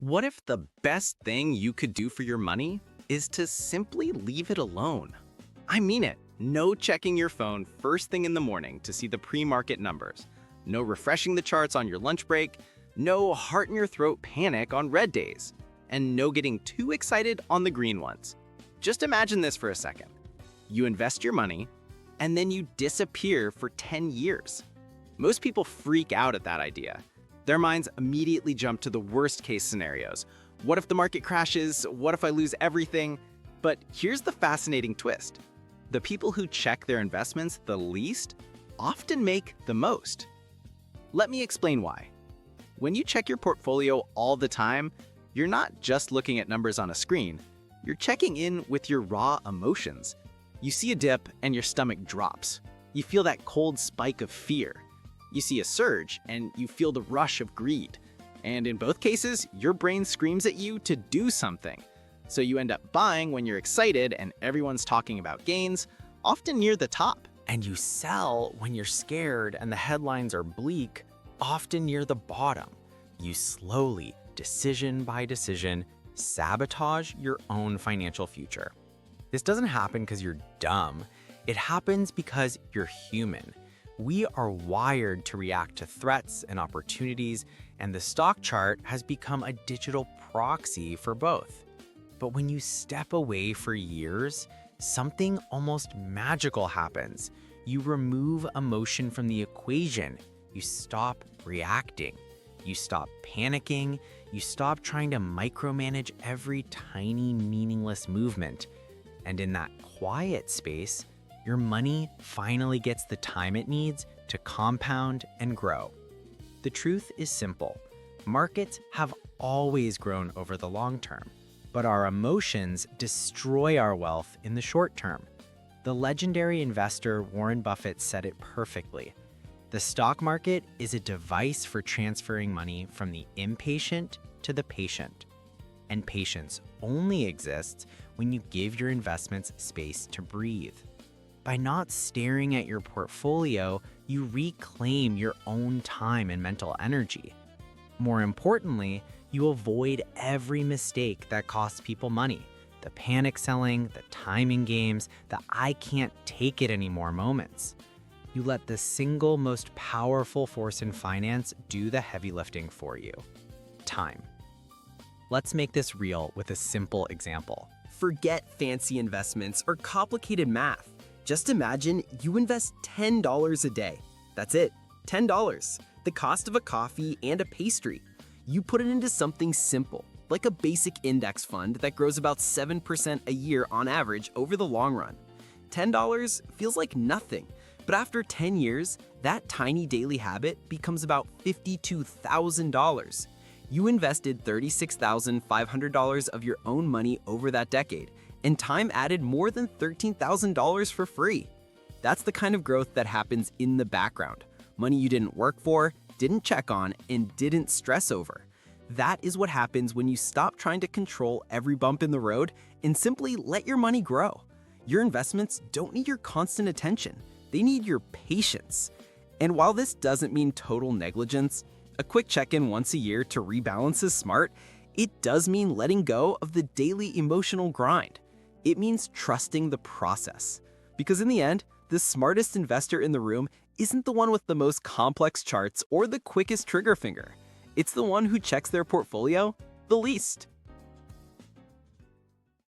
What if the best thing you could do for your money is to simply leave it alone? I mean it. No checking your phone first thing in the morning to see the pre-market numbers. No refreshing the charts on your lunch break. No heart in your throat panic on red days. And no getting too excited on the green ones. Just imagine this for a second. You invest your money, and then you disappear for 10 years. Most people freak out at that idea. Their minds immediately jump to the worst case scenarios. What if the market crashes? What if I lose everything? But here's the fascinating twist. The people who check their investments the least often make the most. Let me explain why. When you check your portfolio all the time, you're not just looking at numbers on a screen. You're checking in with your raw emotions. You see a dip and your stomach drops. You feel that cold spike of fear. You see a surge and you feel the rush of greed. And in both cases, your brain screams at you to do something. So you end up buying when you're excited and everyone's talking about gains, often near the top. And you sell when you're scared and the headlines are bleak, often near the bottom. You slowly, decision by decision, sabotage your own financial future. This doesn't happen because you're dumb. It happens because you're human. We are wired to react to threats and opportunities, and the stock chart has become a digital proxy for both. But when you step away for years, something almost magical happens. You remove emotion from the equation. You stop reacting. You stop panicking. You stop trying to micromanage every tiny, meaningless movement. And in that quiet space, your money finally gets the time it needs to compound and grow. The truth is simple. Markets have always grown over the long term, but our emotions destroy our wealth in the short term. The legendary investor Warren Buffett said it perfectly. The stock market is a device for transferring money from the impatient to the patient. And patience only exists when you give your investments space to breathe. By not staring at your portfolio, you reclaim your own time and mental energy. More importantly, you avoid every mistake that costs people money. The panic selling, the timing games, the I can't take it anymore moments. You let the single most powerful force in finance do the heavy lifting for you. Time. Let's make this real with a simple example. Forget fancy investments or complicated math. Just imagine you invest $10 a day. That's it, $10. The cost of a coffee and a pastry. You put it into something simple, like a basic index fund that grows about 7% a year on average over the long run. $10 feels like nothing, but after 10 years, that tiny daily habit becomes about $52,000. You invested $36,500 of your own money over that decade, and time added more than $13,000 for free. That's the kind of growth that happens in the background. Money you didn't work for, didn't check on, and didn't stress over. That is what happens when you stop trying to control every bump in the road and simply let your money grow. Your investments don't need your constant attention. They need your patience. And while this doesn't mean total negligence, a quick check-in once a year to rebalance is smart, it does mean letting go of the daily emotional grind. It means trusting the process. Because in the end, the smartest investor in the room isn't the one with the most complex charts or the quickest trigger finger. It's the one who checks their portfolio the least.